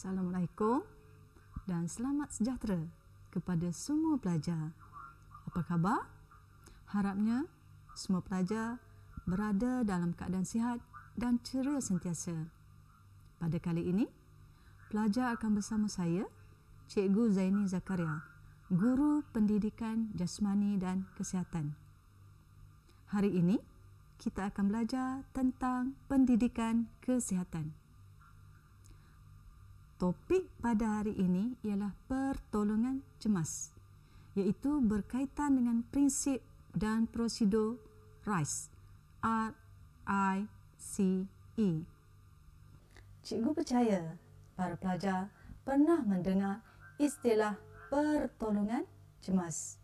Assalamualaikum dan selamat sejahtera kepada semua pelajar. Apa khabar? Harapnya semua pelajar berada dalam keadaan sihat dan ceria sentiasa. Pada kali ini, pelajar akan bersama saya, Cikgu Zaini Zakaria, Guru Pendidikan Jasmani dan Kesihatan. Hari ini, kita akan belajar tentang pendidikan kesihatan. Topik pada hari ini ialah pertolongan cemas, iaitu berkaitan dengan prinsip dan prosedur RICE. R-I-C-E. Cikgu percaya para pelajar pernah mendengar istilah pertolongan cemas.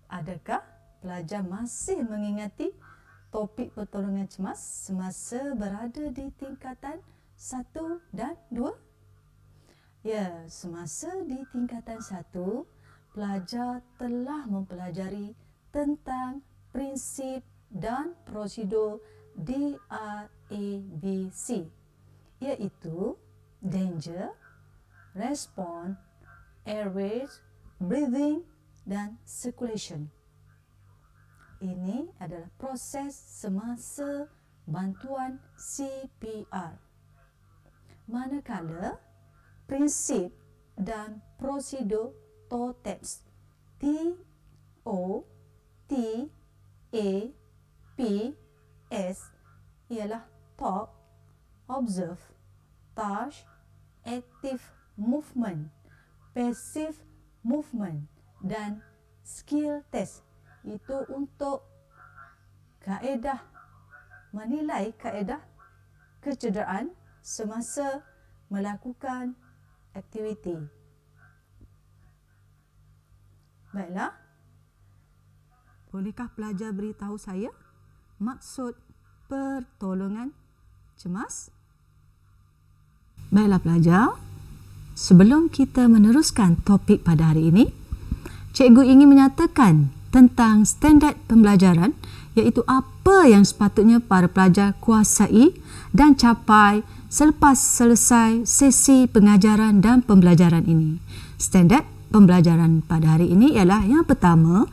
Adakah pelajar masih mengingati topik pertolongan cemas semasa berada di tingkatan 1 dan 2? Ya, semasa di tingkatan 1, pelajar telah mempelajari tentang prinsip dan prosedur DRABC, iaitu danger, response, airways, breathing dan circulation. Ini adalah proses semasa bantuan CPR. Manakala prinsip dan prosedur TOTAPS, TOTAPS ialah talk, observe, touch, active movement, passive movement dan skill test. Itu untuk kaedah, menilai kaedah kecederaan semasa melakukan aktiviti. Baiklah, bolehkah pelajar beritahu saya maksud pertolongan cemas? Baiklah pelajar, sebelum kita meneruskan topik pada hari ini, cikgu ingin menyatakan tentang standard pembelajaran, iaitu apa yang sepatutnya para pelajar kuasai dan capai selepas selesai sesi pengajaran dan pembelajaran ini. Standard pembelajaran pada hari ini ialah yang pertama,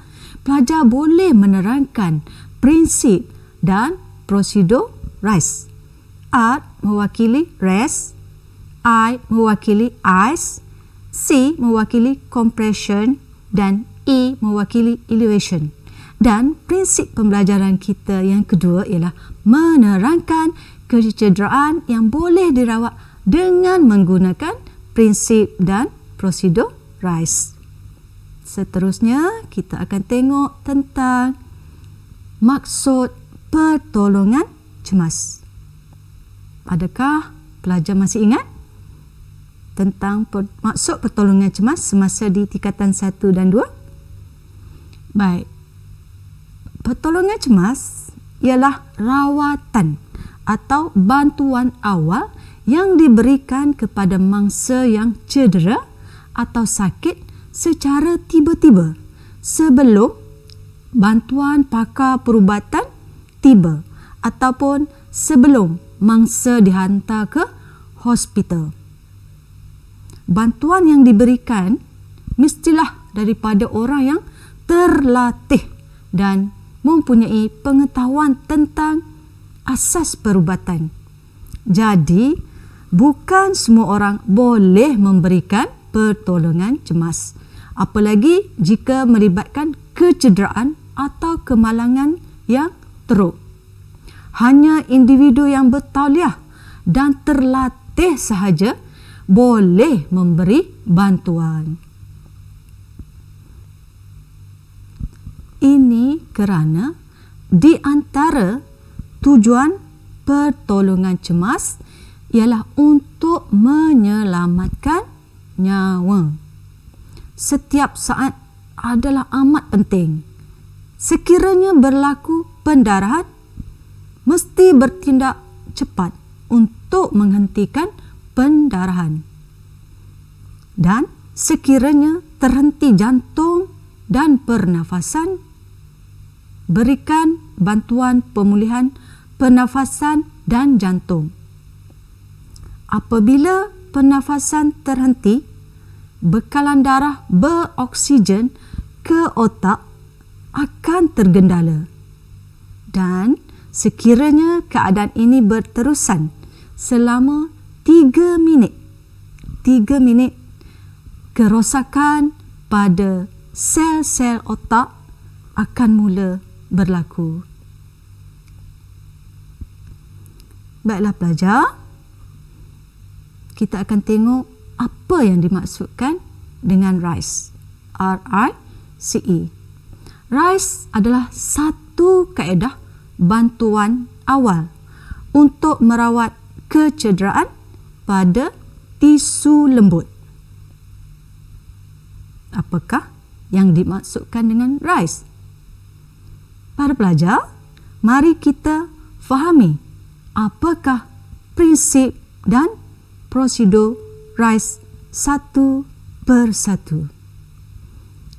pelajar boleh menerangkan prinsip dan prosedur RICE. R mewakili rest, I mewakili ice, C mewakili compression dan E mewakili elevation. Dan prinsip pembelajaran kita yang kedua ialah menerangkan kecederaan yang boleh dirawat dengan menggunakan prinsip dan prosedur RICE. Seterusnya, kita akan tengok tentang maksud pertolongan cemas. Adakah pelajar masih ingat tentang maksud pertolongan cemas semasa di tingkatan 1 dan 2? Baik. Pertolongan cemas ialah rawatan atau bantuan awal yang diberikan kepada mangsa yang cedera atau sakit secara tiba-tiba sebelum bantuan pakar perubatan tiba ataupun sebelum mangsa dihantar ke hospital. Bantuan yang diberikan mestilah daripada orang yang terlatih dan mempunyai pengetahuan tentang asas perubatan. Jadi, bukan semua orang boleh memberikan pertolongan cemas, apalagi jika melibatkan kecederaan atau kemalangan yang teruk. Hanya individu yang bertauliah dan terlatih sahaja boleh memberi bantuan. Ini kerana di antara tujuan pertolongan cemas ialah untuk menyelamatkan nyawa. Setiap saat adalah amat penting. Sekiranya berlaku pendarahan, mesti bertindak cepat untuk menghentikan pendarahan. Dan sekiranya terhenti jantung dan pernafasan, berikan bantuan pemulihan pernafasan dan jantung. Apabila pernafasan terhenti, bekalan darah beroksigen ke otak akan tergendala. Dan sekiranya keadaan ini berterusan selama 3 minit, kerosakan pada sel-sel otak akan mula berlaku. Baiklah pelajar, kita akan tengok apa yang dimaksudkan dengan RICE. R-I-C-E. RICE adalah satu kaedah bantuan awal untuk merawat kecederaan pada tisu lembut. Apakah yang dimaksudkan dengan RICE? Para pelajar, mari kita fahami apakah prinsip dan prosedur RICE satu persatu.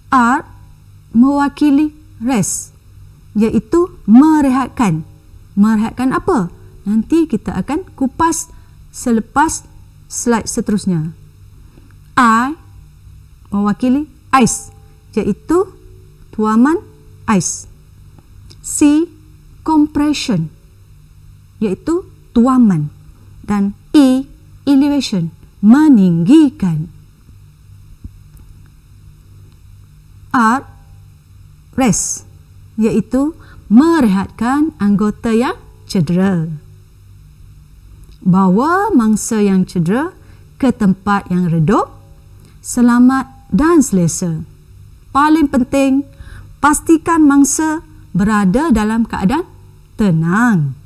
R mewakili rest, iaitu merehatkan. Merehatkan apa? Nanti kita akan kupas selepas slide seterusnya. I mewakili ice, iaitu tuaman ais. C compression, iaitu tuaman. Dan E elevation, meninggikan. R rest, iaitu merehatkan anggota yang cedera. Bawa mangsa yang cedera ke tempat yang redup, selamat dan selesa. Paling penting, pastikan mangsa berada dalam keadaan tenang.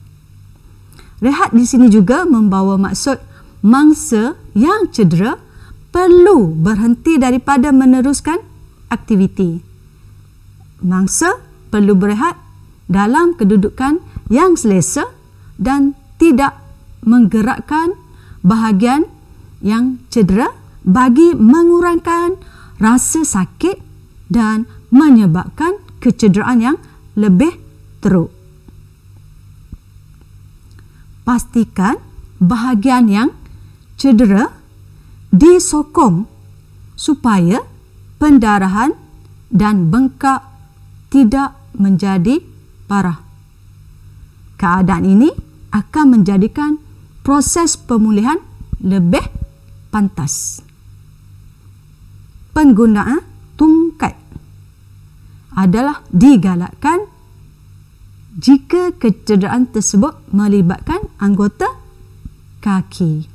Rehat di sini juga membawa maksud mangsa yang cedera perlu berhenti daripada meneruskan aktiviti. Mangsa perlu berehat dalam kedudukan yang selesa dan tidak menggerakkan bahagian yang cedera bagi mengurangkan rasa sakit dan menyebabkan kecederaan yang lebih teruk. Pastikan bahagian yang cedera disokong supaya pendarahan dan bengkak tidak menjadi parah. Keadaan ini akan menjadikan proses pemulihan lebih pantas. Penggunaan tungkat adalah digalakkan jika kecederaan tersebut melibatkan anggota kaki.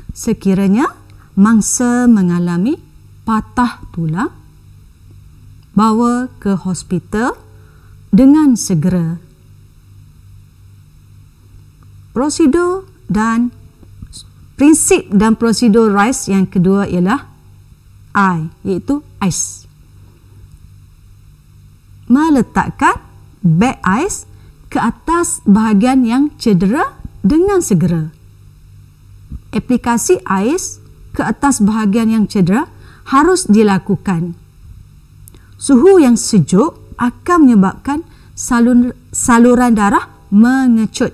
Sekiranya mangsa mengalami patah tulang, bawa ke hospital dengan segera. Prosedur dan prinsip dan prosedur RICE yang kedua ialah I, iaitu ice. Meletakkan beg ais ke atas bahagian yang cedera dengan segera. Aplikasi ais ke atas bahagian yang cedera harus dilakukan. Suhu yang sejuk akan menyebabkan saluran darah mengecut.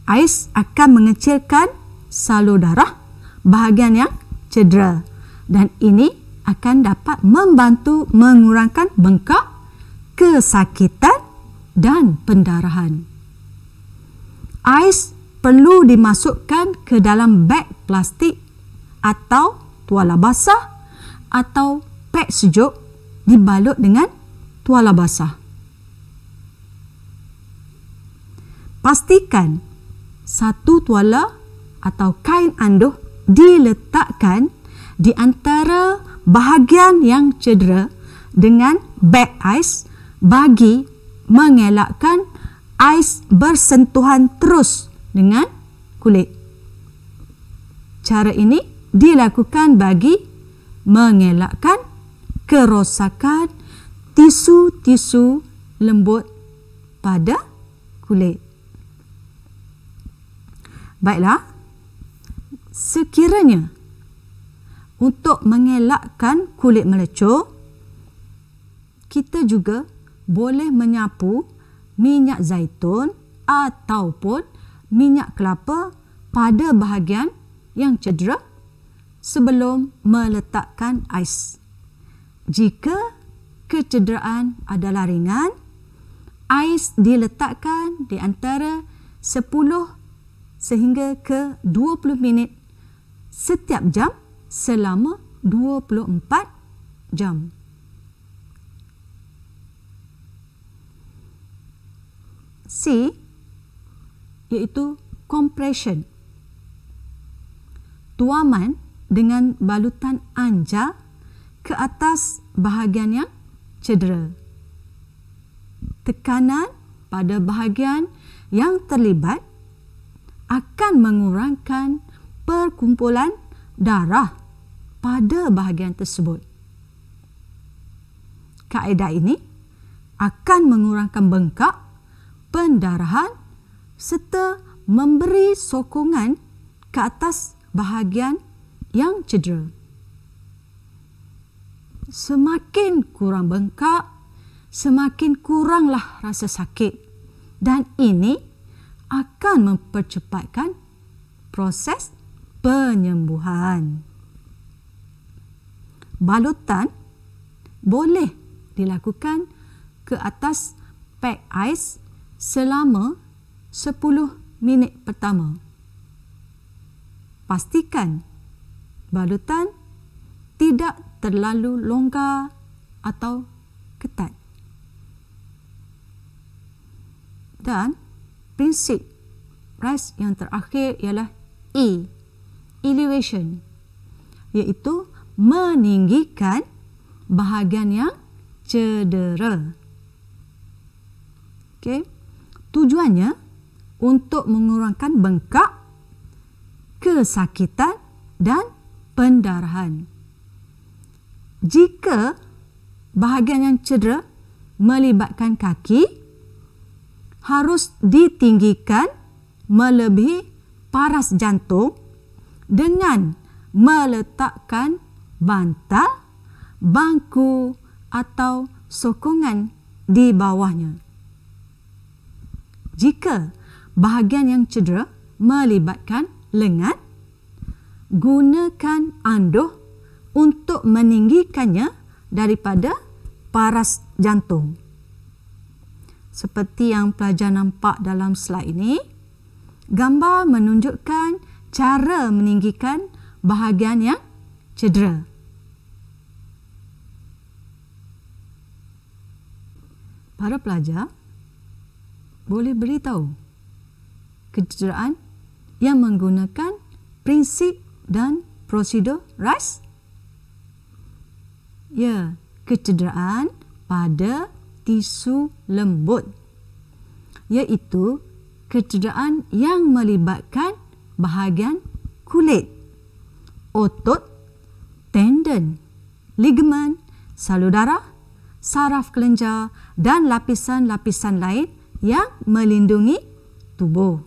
Ais akan mengecilkan salur darah bahagian yang cedera dan ini akan dapat membantu mengurangkan bengkak, kesakitan dan pendarahan. Ais perlu dimasukkan ke dalam beg plastik atau tuala basah atau pek sejuk dibalut dengan tuala basah. Pastikan satu tuala atau kain anduh diletakkan di antara bahagian yang cedera dengan beg ais bagi mengelakkan ais bersentuhan terus dengan kulit. Cara ini dilakukan bagi mengelakkan kerosakan tisu-tisu lembut pada kulit. Baiklah, sekiranya untuk mengelakkan kulit melecur, kita juga boleh menyapu minyak zaitun ataupun minyak kelapa pada bahagian yang cedera sebelum meletakkan ais. Jika kecederaan adalah ringan, ais diletakkan di antara 10 sehingga ke 20 minit setiap jam selama 24 jam. C iaitu compression. Tuaman dengan balutan anja ke atas bahagian yang cedera. Tekanan pada bahagian yang terlibat akan mengurangkan perkumpulan darah pada bahagian tersebut. Kaedah ini akan mengurangkan bengkak, pendarahan serta memberi sokongan ke atas bahagian yang cedera. Semakin kurang bengkak, semakin kuranglah rasa sakit, dan ini akan mempercepatkan proses penyembuhan. Balutan boleh dilakukan ke atas pek ais selama 10 minit pertama. Pastikan balutan tidak terlalu longgar atau ketat. Dan prinsip RICE yang terakhir ialah E, elevation, iaitu meninggikan bahagian yang cedera. Okey. Tujuannya untuk mengurangkan bengkak, kesakitan dan pendarahan. Jika bahagian yang cedera melibatkan kaki, harus ditinggikan melebihi paras jantung dengan meletakkan bantal, bangku atau sokongan di bawahnya. Jika bahagian yang cedera melibatkan lengan, gunakan anduh untuk meninggikannya daripada paras jantung. Seperti yang pelajar nampak dalam slide ini, gambar menunjukkan cara meninggikan bahagian yang cedera. Para pelajar boleh beritahu kecederaan yang menggunakan prinsip dan prosedur RICE? Ya, kecederaan pada tisu lembut, iaitu kecederaan yang melibatkan bahagian kulit, otot, tendon, ligamen, salur darah, saraf kelenjar dan lapisan-lapisan lain yang melindungi tubuh.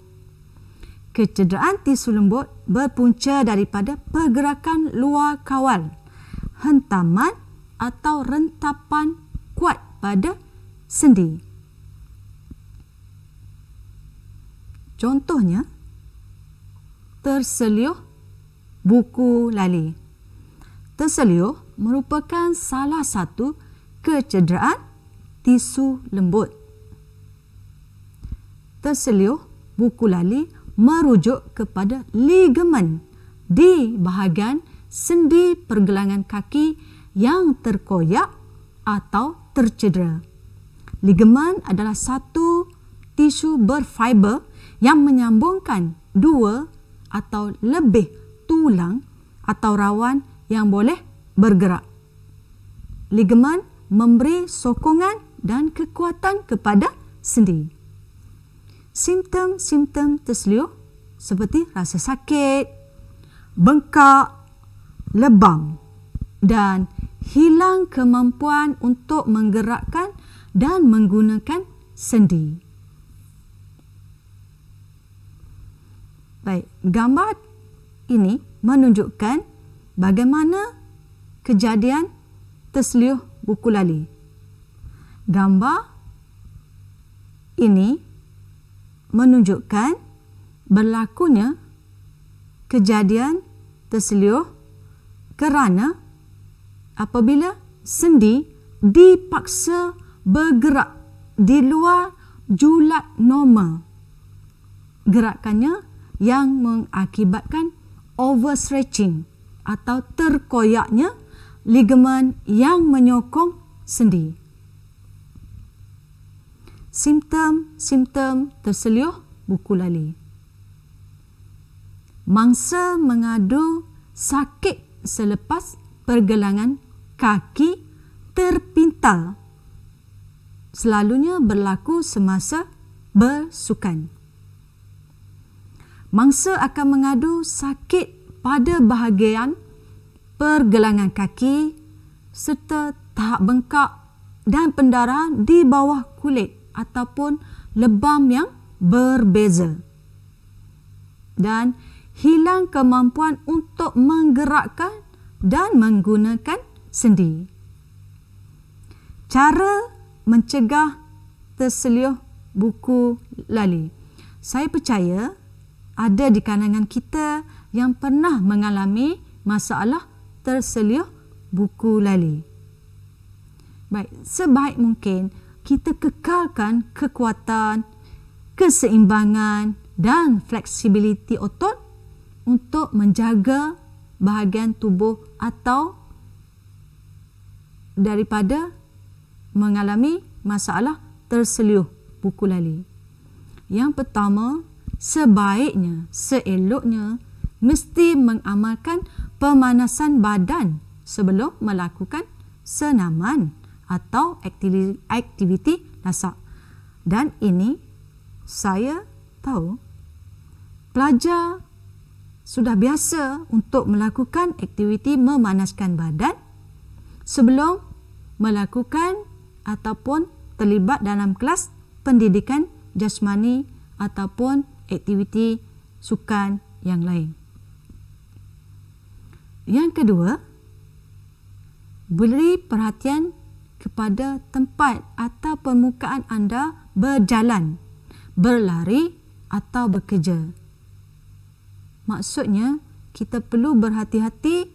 Kecederaan tisu lembut berpunca daripada pergerakan luar kawal, hentaman atau rentapan kuat pada sendi. Contohnya, terseliuh buku lali. Terseliuh merupakan salah satu kecederaan tisu lembut. Terseliuh buku lali merujuk kepada ligamen di bahagian sendi pergelangan kaki yang terkoyak atau tercedera. Ligamen adalah satu tisu berfiber yang menyambungkan dua atau lebih tulang atau rawan yang boleh bergerak. Ligamen memberi sokongan dan kekuatan kepada sendi. Simptom-simptom terseliuh seperti rasa sakit, bengkak, lebam dan hilang kemampuan untuk menggerakkan dan menggunakan sendi. Baik, gambar ini menunjukkan bagaimana kejadian terseliuh buku lali. Gambar ini menunjukkan berlakunya kejadian terselioh kerana apabila sendi dipaksa bergerak di luar julat normal, gerakannya yang mengakibatkan overstretching atau terkoyaknya ligamen yang menyokong sendi. Simptom-simptom terselioh buku lali. Mangsa mengadu sakit selepas pergelangan kaki terpintal. Selalunya berlaku semasa bersukan. Mangsa akan mengadu sakit pada bahagian pergelangan kaki serta tahap bengkak dan pendarahan di bawah kulit ataupun lebam yang berbeza. Dan hilang kemampuan untuk menggerakkan dan menggunakan sendi. Cara mencegah terselioh buku lali. Saya percaya ada di kalangan kita yang pernah mengalami masalah terselioh buku lali. Baik, sebaik mungkin kita kekalkan kekuatan, keseimbangan dan fleksibiliti otot untuk menjaga bahagian tubuh atau daripada mengalami masalah terselioh buku lali. Yang pertama, sebaiknya, seeloknya mesti mengamalkan pemanasan badan sebelum melakukan senaman atau aktiviti lasak. Dan ini saya tahu pelajar sudah biasa untuk melakukan aktiviti memanaskan badan sebelum melakukan ataupun terlibat dalam kelas pendidikan jasmani ataupun aktiviti sukan yang lain. Yang kedua, beri perhatian kepada tempat atau permukaan anda berjalan, berlari atau bekerja. Maksudnya, kita perlu berhati-hati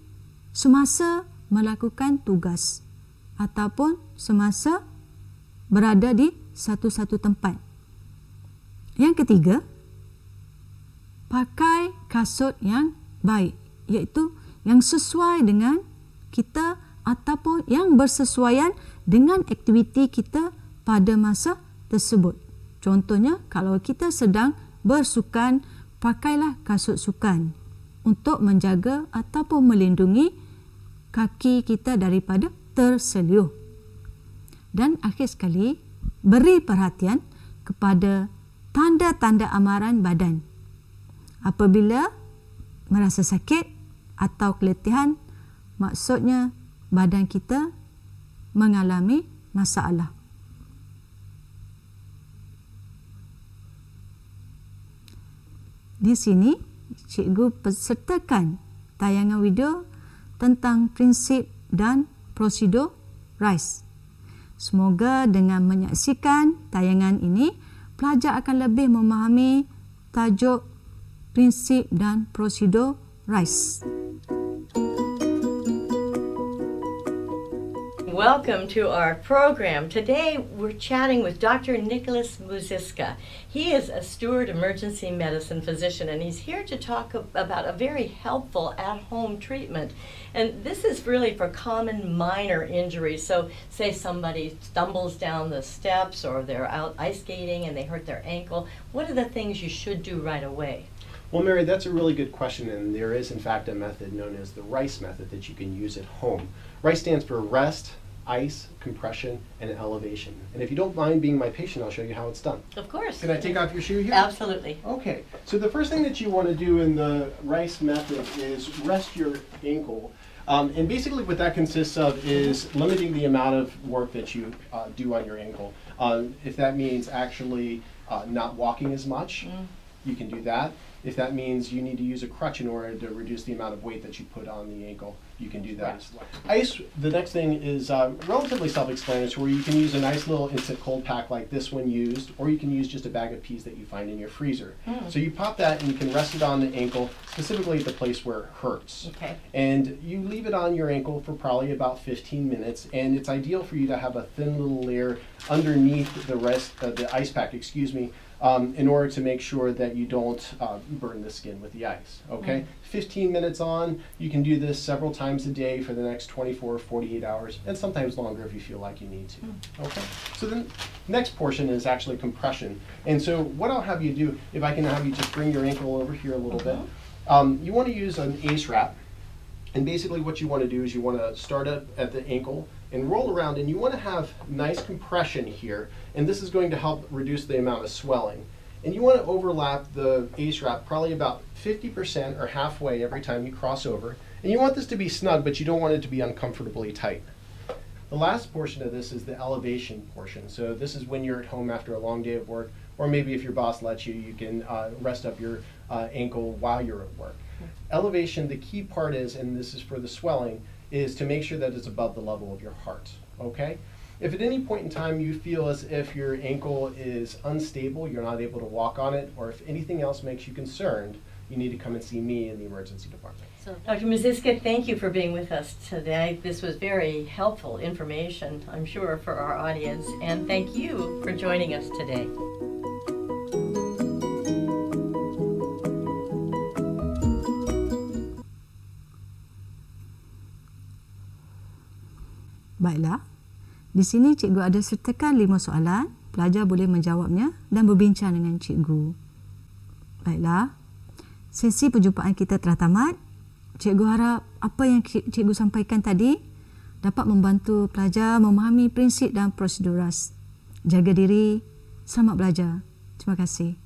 semasa melakukan tugas ataupun semasa berada di satu-satu tempat. Yang ketiga, pakai kasut yang baik, iaitu yang sesuai dengan kita ataupun yang bersesuaian dengan aktiviti kita pada masa tersebut. Contohnya, kalau kita sedang bersukan, pakailah kasut sukan untuk menjaga ataupun melindungi kaki kita daripada terselioh. Dan akhir sekali, beri perhatian kepada tanda-tanda amaran badan. Apabila merasa sakit atau keletihan, maksudnya badan kita mengalami masalah. Di sini, cikgu sertakan tayangan video tentang prinsip dan prosedur RICE. Semoga dengan menyaksikan tayangan ini, pelajar akan lebih memahami tajuk prinsip dan prosedur RICE. Welcome to our program. Today we're chatting with Dr. Nicholas Muziska. He is a Steward emergency medicine physician, and he's here to talk about a very helpful at-home treatment. And this is really for common minor injuries. So say somebody stumbles down the steps or they're out ice skating and they hurt their ankle. What are the things you should do right away? Well, Mary, that's a really good question, and there is in fact a method known as the RICE method that you can use at home. RICE stands for rest, ice, compression, and elevation. And if you don't mind being my patient, I'll show you how it's done. Of course. Can I take off your shoe here? Absolutely. Okay, so the first thing that you want to do in the RICE method is rest your ankle. And basically what that consists of is limiting the amount of work that you do on your ankle. If that means actually not walking as much, you can do that. If that means you need to use a crutch in order to reduce the amount of weight that you put on the ankle, you can do that as well. Ice, the next thing is relatively self-explanatory. You can use a nice little instant cold pack like this when used, or you can use just a bag of peas that you find in your freezer. So you pop that and you can rest it on the ankle, specifically at the place where it hurts. Okay. And you leave it on your ankle for probably about 15 minutes, and it's ideal for you to have a thin little layer underneath the ice pack, in order to make sure that you don't burn the skin with the ice, okay? 15 minutes on, you can do this several times a day for the next 24 or 48 hours, and sometimes longer if you feel like you need to, okay? So the next portion is actually compression. And so what I'll have you do, if I can have you just bring your ankle over here a little bit, you want to use an ACE wrap. And basically what you want to do is you want to start up at the ankle and roll around, and you want to have nice compression here, and this is going to help reduce the amount of swelling. And you want to overlap the ACE wrap probably about 50% or halfway every time you cross over. And you want this to be snug, but you don't want it to be uncomfortably tight. The last portion of this is the elevation portion. So this is when you're at home after a long day of work, or maybe if your boss lets you, you can rest up your ankle while you're at work. Elevation, the key part is, and this is for the swelling, is to make sure that it's above the level of your heart, okay? If at any point in time you feel as if your ankle is unstable, you're not able to walk on it, or if anything else makes you concerned, you need to come and see me in the emergency department. So, Dr. Muzyska, thank you for being with us today. This was very helpful information, I'm sure, for our audience, and thank you for joining us today. Baiklah, di sini cikgu ada sertakan 5 soalan. Pelajar boleh menjawabnya dan berbincang dengan cikgu. Baiklah, sesi perjumpaan kita telah tamat. Cikgu harap apa yang cikgu sampaikan tadi dapat membantu pelajar memahami prinsip dan prosedur RAS. Jaga diri, selamat belajar. Terima kasih.